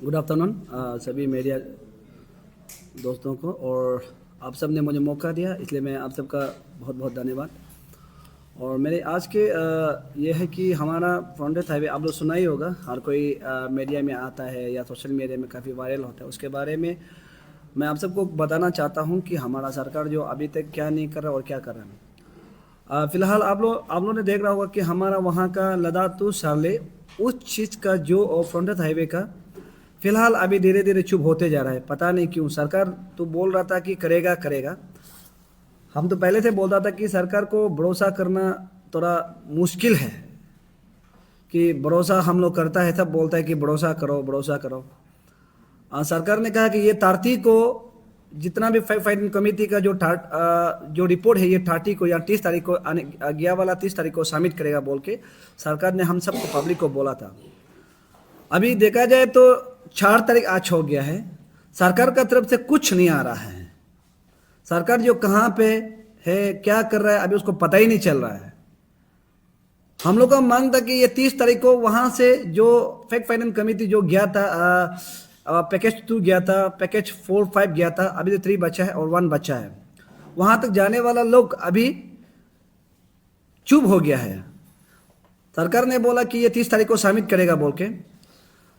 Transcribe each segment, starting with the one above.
Good afternoon सभी media दोस्तों को, और आप सब ने मुझे मौका दिया, इसलिए मैं आप सबका बहुत बहुत धन्यवाद। और मेरे आज के ये है कि हमारा फ्रंटेज हाईवे आप लोग सुना ही होगा, हर कोई मीडिया में आता है या सोशल मीडिया में काफ़ी वायरल होता है। उसके बारे में मैं आप सबको बताना चाहता हूँ कि हमारा सरकार जो अभी तक क्या नहीं कर रहा और क्या कर रहा है। फ़िलहाल आप लोग ने देख रहा होगा कि हमारा वहाँ का लद्दाख टू शारले उस चीज़ का जो फ्रंटेज हाईवे का फिलहाल अभी धीरे धीरे चुप होते जा रहा है। पता नहीं क्यों। सरकार तो बोल रहा था कि करेगा करेगा, हम तो पहले से बोल रहा था कि सरकार को भरोसा करना थोड़ा मुश्किल है, कि भरोसा हम लोग करता है, सब बोलता है कि भरोसा करो भरोसा करो। सरकार ने कहा कि ये 30 को जितना भी फैक्ट फाइंडिंग कमेटी का जो रिपोर्ट है ये 30 को या 30 तारीख को आने गया वाला 30 तारीख को सबमिट करेगा बोल के सरकार ने हम सबको पब्लिक को बोला था। अभी देखा जाए तो 4 तारीख आज हो गया है, सरकार का तरफ से कुछ नहीं आ रहा है। सरकार जो कहाँ पे है क्या कर रहा है अभी उसको पता ही नहीं चल रहा है। हम लोग का मांग था कि ये 30 तारीख को वहां से जो फैक्ट फाइंडिंग कमेटी जो गया था, पैकेज 2 गया था, पैकेज 4 5 गया था, अभी तो 3 बचा है और 1 बचा है। वहां तक जाने वाला लोग अभी चुप हो गया है। सरकार ने बोला कि ये 30 तारीख को सबमिट करेगा बोल के,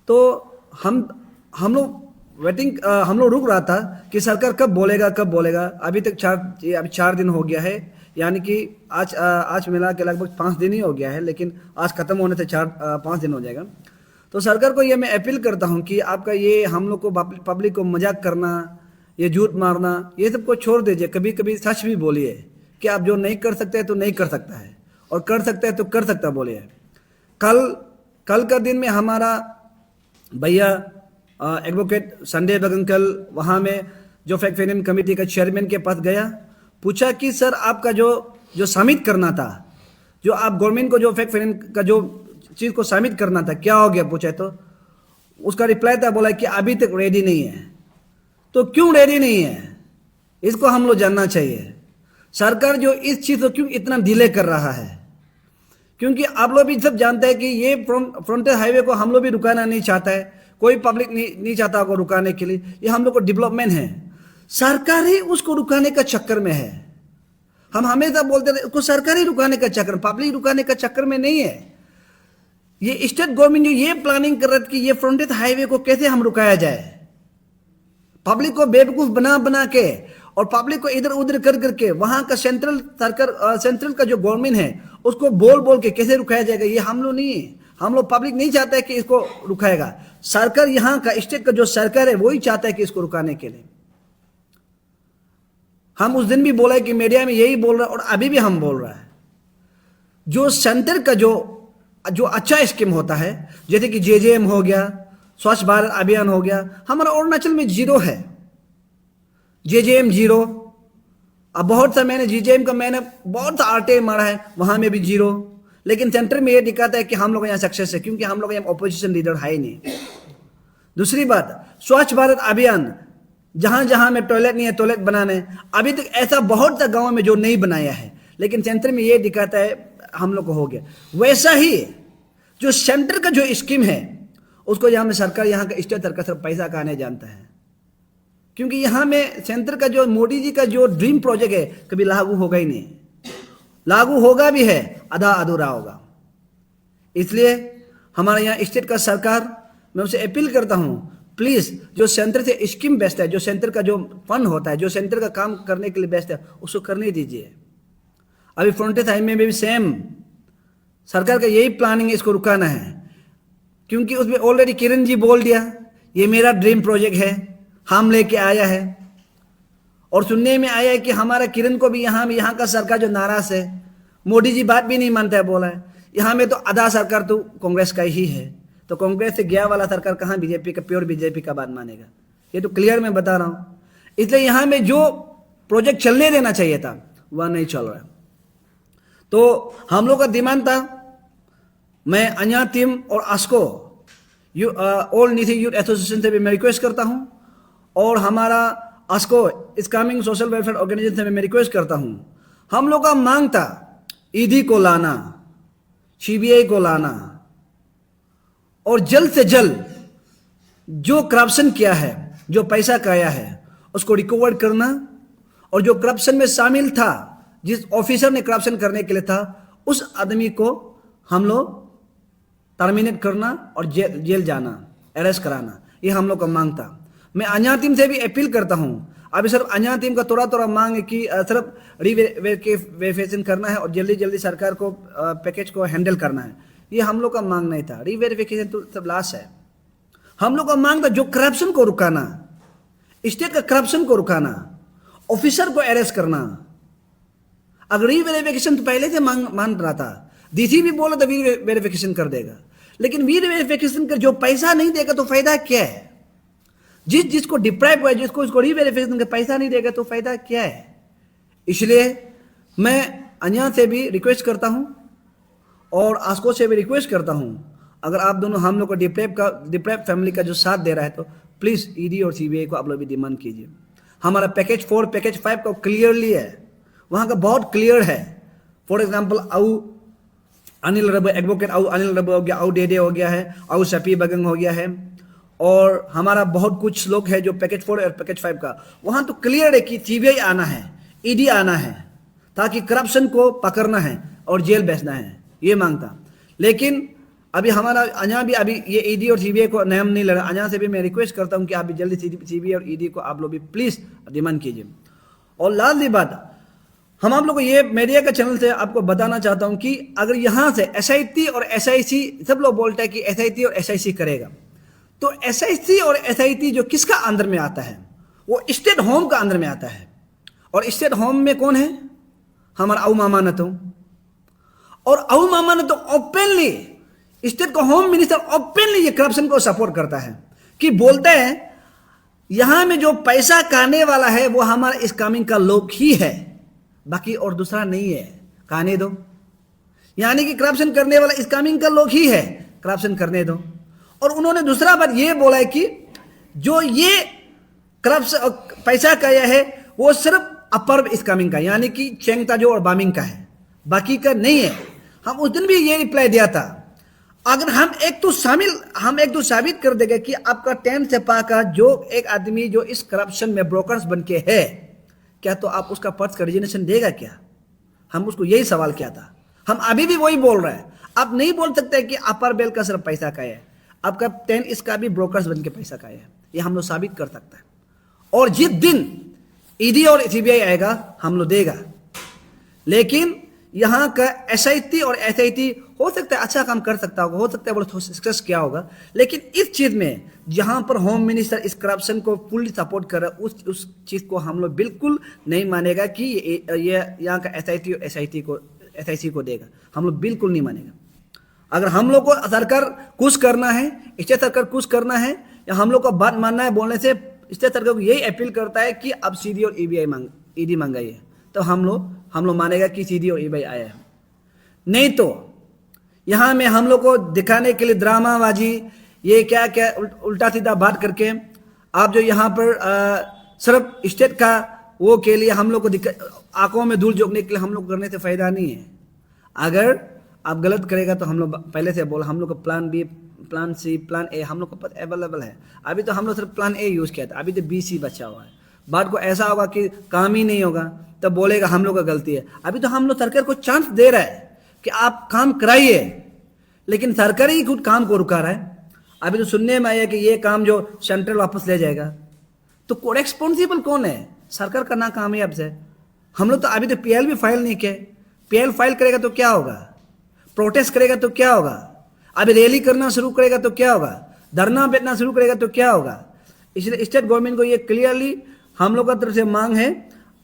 तो हम लोग वेटिंग, हम लोग रुक रहा था कि सरकार कब बोलेगा। अभी तक 4 दिन हो गया है, यानी कि आज मिला के लगभग 5 दिन ही हो गया है, लेकिन आज खत्म होने से 5 दिन हो जाएगा। तो सरकार को ये मैं अपील करता हूँ कि आपका ये हम लोग को पब्लिक को मजाक करना, ये झूठ मारना, ये सबको छोड़ दीजिए। कभी कभी सच भी बोलिए कि आप जो नहीं कर सकते तो नहीं कर सकता है, और कर सकता है तो कर सकता बोलिए। कल का दिन में हमारा भैया एडवोकेट संजय बगंकल वहाँ में जो फैक्ट फाइंडिंग कमेटी का चेयरमैन के पास गया, पूछा कि सर आपका जो सबमिट करना था, जो आप गवर्नमेंट को जो फैक्ट फाइंडिंग का जो चीज़ को सबमिट करना था क्या हो गया पूछा, तो उसका रिप्लाई था, बोला कि अभी तक रेडी नहीं है। तो क्यों रेडी नहीं है इसको हम लोग जानना चाहिए। सरकार जो इस चीज़ को क्यों इतना डिले कर रहा है, क्योंकि आप लोग भी सब जानते हैं कि ये फ्रंटेज हाईवे को हम लोग भी रुकाना नहीं चाहता है, कोई पब्लिक नहीं चाहता को रुकाने के लिए। ये हम लोग को डेवलपमेंट है, सरकार ही उसको रुकाने का चक्कर में है। हम हमेशा बोलते थे उसको सरकार ही रुकाने का चक्कर, पब्लिक रुकाने का चक्कर में नहीं है। ये स्टेट गवर्नमेंट जो ये प्लानिंग कर रहा था कि ये फ्रंटेज हाईवे को कैसे हम रुकाया जाए, पब्लिक को बेवकूफ बना के और पब्लिक को इधर उधर कर करके वहां का सेंट्रल का जो गवर्नमेंट है उसको बोल के कैसे रुकाया जाएगा, ये हम लोग नहीं, हम लोग पब्लिक नहीं चाहता है कि इसको रुकाएगा। सरकार यहाँ का स्टेट का जो सरकार है वही चाहता है कि इसको रुकाने के लिए। हम उस दिन भी बोला है कि मीडिया में यही बोल रहा है, और अभी भी हम बोल रहा है, जो सेंटर का जो अच्छा स्कीम होता है, जैसे कि जेजेएम हो गया, स्वच्छ भारत अभियान हो गया, हमारा अरुणाचल में 0 है, जेजेएम 0। अब बहुत सा मैंने जेजेएम का बहुत सा आरटीआई मारा है, वहां में भी 0। लेकिन सेंटर में ये दिखाता है कि हम लोग यहाँ सक्सेस है, क्योंकि हम लोग यहाँ ऑपोजिशन लीडर है ही नहीं। दूसरी बात, स्वच्छ भारत अभियान, जहां जहां में टॉयलेट नहीं है टॉयलेट बनाने, अभी तक ऐसा बहुत सा गाँव में जो नहीं बनाया है, लेकिन सेंटर में ये दिखाता है हम लोग को हो गया। वैसा ही जो सेंटर का जो स्कीम है उसको यहाँ में सरकार, यहाँ का स्टेट सरकार सब पैसा कहाने जानता है, क्योंकि यहाँ में सेंटर का जो मोदी जी का जो ड्रीम प्रोजेक्ट है कभी लागू होगा ही नहीं, लागू होगा भी है आधा अधूरा होगा। इसलिए हमारे यहाँ स्टेट का सरकार, मैं उसे अपील करता हूँ, प्लीज जो सेंटर से स्कीम बेस्ट है, जो सेंटर का जो फंड होता है, जो सेंटर का काम करने के लिए बेस्ट है, उसको करने दीजिए। अभी फ्रंटेज हाईवे में भी सेम सरकार का यही प्लानिंग है, इसको रुकाना है, क्योंकि उसमें ऑलरेडी किरण जी बोल दिया ये मेरा ड्रीम प्रोजेक्ट है, हम लेके आया है। और सुनने में आया है कि हमारा किरण को भी यहाँ का सरकार जो नाराज है, मोदी जी बात भी नहीं मानता है, बोला है यहाँ में तो आधा सरकार तो कांग्रेस का ही है, तो कांग्रेस से गया वाला सरकार कहाँ बीजेपी का, प्योर बीजेपी का बात मानेगा, ये तो क्लियर मैं बता रहा हूँ। इसलिए यहाँ में जो प्रोजेक्ट चलने देना चाहिए था वह नहीं चल रहा है। तो हम लोग का डिमांड था, मैं अन्या टीम और आस्को ऑल नीति यूथ एसोसिएशन से भी मैं रिक्वेस्ट करता हूं, और हमारा आस्को इस्लामिक सोशल वेलफेयर ऑर्गेनाइजेशन से मैं रिक्वेस्ट करता हूं। हम लोग का मांग था ईडी को लाना, सीबीआई को लाना, और जल्द से जल्द जो करप्शन किया है, जो पैसा खाया है, उसको रिकवर करना, और जो करप्शन में शामिल था, जिस ऑफिसर ने करप्शन करने के लिए था, उस आदमी को हम लोग टर्मिनेट करना और जेल जाना, अरेस्ट कराना, ये हम लोग का मांग था। मैं अन्य टीम से भी अपील करता हूं, अभी सिर्फ अन्य टीम का थोड़ा थोड़ा मांग है कि सिर्फ रीवेरिफिकेशन करना है और जल्दी जल्दी सरकार को पैकेज को हैंडल करना है। ये हम लोग का मांग नहीं था, रीवेरिफिकेशन तो सब लास्ट है। हम लोग का मांग था जो करप्शन को रुकाना, स्टेट का करप्शन को रुकाना, ऑफिसर को अरेस्ट करना। अगर रीवेरिफिकेशन तो पहले से मान रहा था, डीसी भी बोला था वेरिफिकेशन कर देगा, लेकिन वेरिफिकेशन का जो पैसा नहीं देगा तो फायदा क्या है? जिसको डिप्राइव हुआ है, जिसको इसको रीवेरिफिकेशन का पैसा नहीं देगा तो फायदा क्या है? इसलिए मैं अन्य से भी रिक्वेस्ट करता हूं और आस्को से भी रिक्वेस्ट करता हूं, अगर आप दोनों हम लोग को डिप्राइव फैमिली का जो साथ दे रहा है तो प्लीज ईडी और सीबीआई को आप लोग भी डिमांड कीजिए। हमारा पैकेज 4 पैकेज 5 का क्लियरली है, वहां का बहुत क्लियर है। फॉर एग्जाम्पल अनिल रब एडवोकेट अनिल रब हो गया, डेडे हो गया है, शफी बगंग हो गया है, और हमारा बहुत कुछ लोग है जो पैकेज 4 और पैकेज 5 का, वहां तो क्लियर है कि सीबीआई आना है, ईडी आना है, ताकि करप्शन को पकड़ना है और जेल भेजना है, ये मांगता। लेकिन अभी हमारा अन्य भी अभी ये ईडी और सीबीआई को नाम नहीं लड़ा। अन्य से भी मैं रिक्वेस्ट करता हूं कि आप भी जल्दी सीबीआई और ईडी को आप लोग भी प्लीज डिमांड कीजिए। और लास्टली बात, हम आप लोग को ये मीडिया का चैनल से आपको बताना चाहता हूं कि अगर यहां से एसआईटी और एसआईसी, सब लोग बोलते हैं कि एसआईटी और एसआईसी करेगा, तो एसआईसी और एसआईटी जो किसका अंदर में आता है? वो स्टेट होम का अंदर में आता है। और स्टेट होम में कौन है? हमारा अऊ मामा नतो। और अऊ मामा नतो ओपनली, स्टेट का होम मिनिस्टर ओपनली ये करप्शन को सपोर्ट करता है, कि बोलते हैं यहां में जो पैसा खाने वाला है वो हमारा स्कैमिंग का लोग ही है, बाकी और दूसरा नहीं है, खाने दो। यानी कि करप्शन करने वाला स्कैमिंग का लोग ही है, करप्शन करने दो। और उन्होंने दूसरा बात ये बोला है कि जो ये करप्शन पैसा खाया है वो सिर्फ अपर स्कैमिंग का, यानी कि चेंगताजो और बामिंग का है, बाकी का नहीं है। हम उस दिन भी ये रिप्लाई दिया था, अगर हम एक तो साबित कर देंगे कि आपका 10 से का जो एक आदमी जो इस करप्शन में ब्रोकर्स बन के है, क्या तो आप उसका पर्स का रिजनेशन देगा क्या? हम उसको यही सवाल किया था। हम अभी भी वही बोल रहे हैं। आप नहीं बोल सकते कि अपर बेल का सिर्फ पैसा का है, आपका 10 इसका भी ब्रोकर्स बन के पैसा का है, ये हम लोग साबित कर सकते हैं। और जिस दिन ईडी और सीबीआई आएगा हम लोग देगा। लेकिन यहाँ का एसआईटी और एसआईटी हो सकता है अच्छा काम कर सकता होगा, हो सकता है बहुत सक्सेस किया होगा, लेकिन इस चीज में जहां पर होम मिनिस्टर इस करप्शन को फुल्ली सपोर्ट कर रहा है, उस चीज को हम लोग बिल्कुल नहीं मानेगा कि ये यहाँ का एसआईटी और एसआईसी को देगा, हम लोग बिल्कुल नहीं मानेगा। अगर हम लोग को सरकार कुछ करना है, स्टेट सरकार कुछ करना है, या हम लोग को बात मानना है बोलने से, स्टेट सरकार को यही अपील करता है कि अब सीडी और ईडी मंगाइए, तो हम लोग मानेगा कि सीडी और ईडी आया है। नहीं तो यहाँ में हम लोग को दिखाने के लिए ड्रामाबाजी, ये क्या क्या उल्टा सीधा बात करके आप जो यहाँ पर सिर्फ स्टेट का वो के लिए हम लोग को आंखों में धूल झोंकने के लिए हम लोग करने से फायदा नहीं है। अगर आप गलत करेगा तो हम लोग पहले से बोला, हम लोग का plan B, plan C, plan A हम लोग को पता अवेलेबल है। अभी तो हम लोग सिर्फ प्लान ए यूज किया था, अभी तो बी सी बचा हुआ है। बात को ऐसा होगा कि काम ही नहीं होगा तब बोलेगा हम लोग का गलती है। अभी तो हम लोग सरकार को चांस दे रहा है कि आप काम कराइए, लेकिन सरकार ही खुद काम को रुका रहा है। अभी तो सुनने में आया कि ये काम जो सेंट्रल वापस ले जाएगा, तो रेस्पॉन्सिबल कौन है? सरकार का ना काम है। अब से हम लोग तो अभी तो पीएल भी फाइल नहीं किए। पीएल फाइल करेगा तो क्या होगा? प्रोटेस्ट करेगा तो क्या होगा? अभी रैली करना शुरू करेगा तो क्या होगा? धरना बैठना शुरू करेगा तो क्या होगा? इसलिए स्टेट गवर्नमेंट को ये क्लियरली हम लोग का तरफ से मांग है,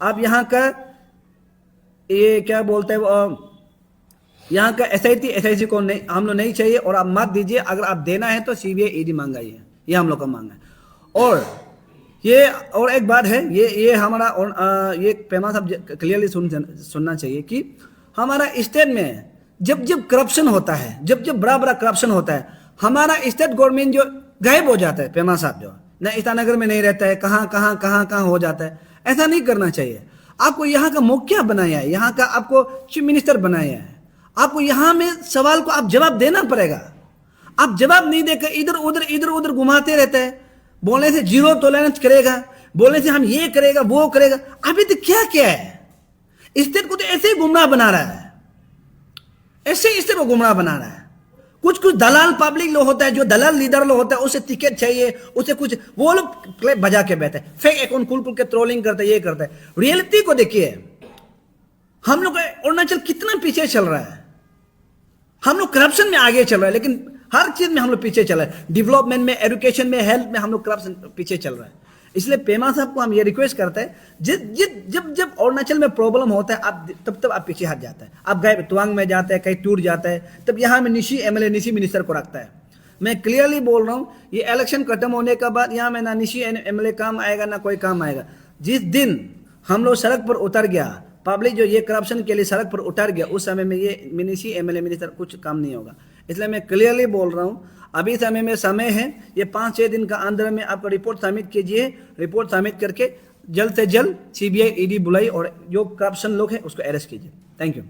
आप यहाँ का ये क्या बोलते हैं, यहाँ का एसआईसी को नहीं, हम लोग नहीं चाहिए और आप मत दीजिए। अगर आप देना है तो सीबीआई ईडी मांगाइए, ये हम लोग का मांग है। और एक बात है, ये हमारा ये पेमा साहब क्लियरली सुनना चाहिए कि हमारा स्टेट में जब करप्शन होता है, जब बड़ा करप्शन होता है, हमारा स्टेट गवर्नमेंट जो गायब हो जाता है, पेमा साहब जो न ईटानगर में नहीं रहता है, कहाँ हो जाता है। ऐसा नहीं करना चाहिए। आपको यहाँ का मुखिया बनाया है, यहाँ का आपको चीफ मिनिस्टर बनाया है, आपको यहाँ में सवाल को आप जवाब देना पड़ेगा। आप जवाब नहीं देकर इधर उधर घुमाते रहते हैं, बोलने से जीरो टॉलरेंस करेगा, बोलने से हम ये करेगा वो करेगा। अभी तो क्या क्या है, स्टेट को तो ऐसे ही गुमराह बना रहा है, ऐसे स्टेट को गुमराह बना रहा है। कुछ दलाल पब्लिक लोग होता है, जो दलाल लीडर लोग होता है, उसे टिकट चाहिए, उसे कुछ, वो लोग क्लिप बजा के बैठे हैं, फेक अकाउंट खुल के ट्रोलिंग करते हैं, ये करते हैं। रियलिटी को देखिए, हम लोग अरुणाचल कितना पीछे चल रहा है। हम लोग करप्शन में आगे चल रहा है, लेकिन हर चीज में हम लोग पीछे चल रहा है। डेवलपमेंट में, एजुकेशन में, हेल्थ में हम लोग करप्शन पीछे चल रहा है। इसलिए पेमा साहब को हम ये रिक्वेस्ट करते हैं, जब अरुणाचल में प्रॉब्लम होता है, आप तब आप पीछे हट जाता है। आप गए तुआंग में जाते हैं, कहीं टूर जाता है, तब यहाँ में निशी एमएलए, निशी मिनिस्टर को रखता है। मैं क्लियरली बोल रहा हूँ, ये इलेक्शन खत्म होने के बाद यहाँ में ना निशी एमएलए काम आएगा, ना कोई काम आएगा। जिस दिन हम लोग सड़क पर उतर गया, पब्लिक जो ये करप्शन के लिए सड़क पर उतर गया, उस समय में ये निशी एमएलए मिनिस्टर कुछ काम नहीं होगा। इसलिए मैं क्लियरली बोल रहा हूँ, अभी समय है, ये 5-6 दिन का अंदर में आपका रिपोर्ट सबमिट कीजिए। रिपोर्ट सबमिट करके जल्द से जल्द सीबीआई ईडी बुलाई और जो करप्शन लोग हैं उसको अरेस्ट कीजिए। Thank you.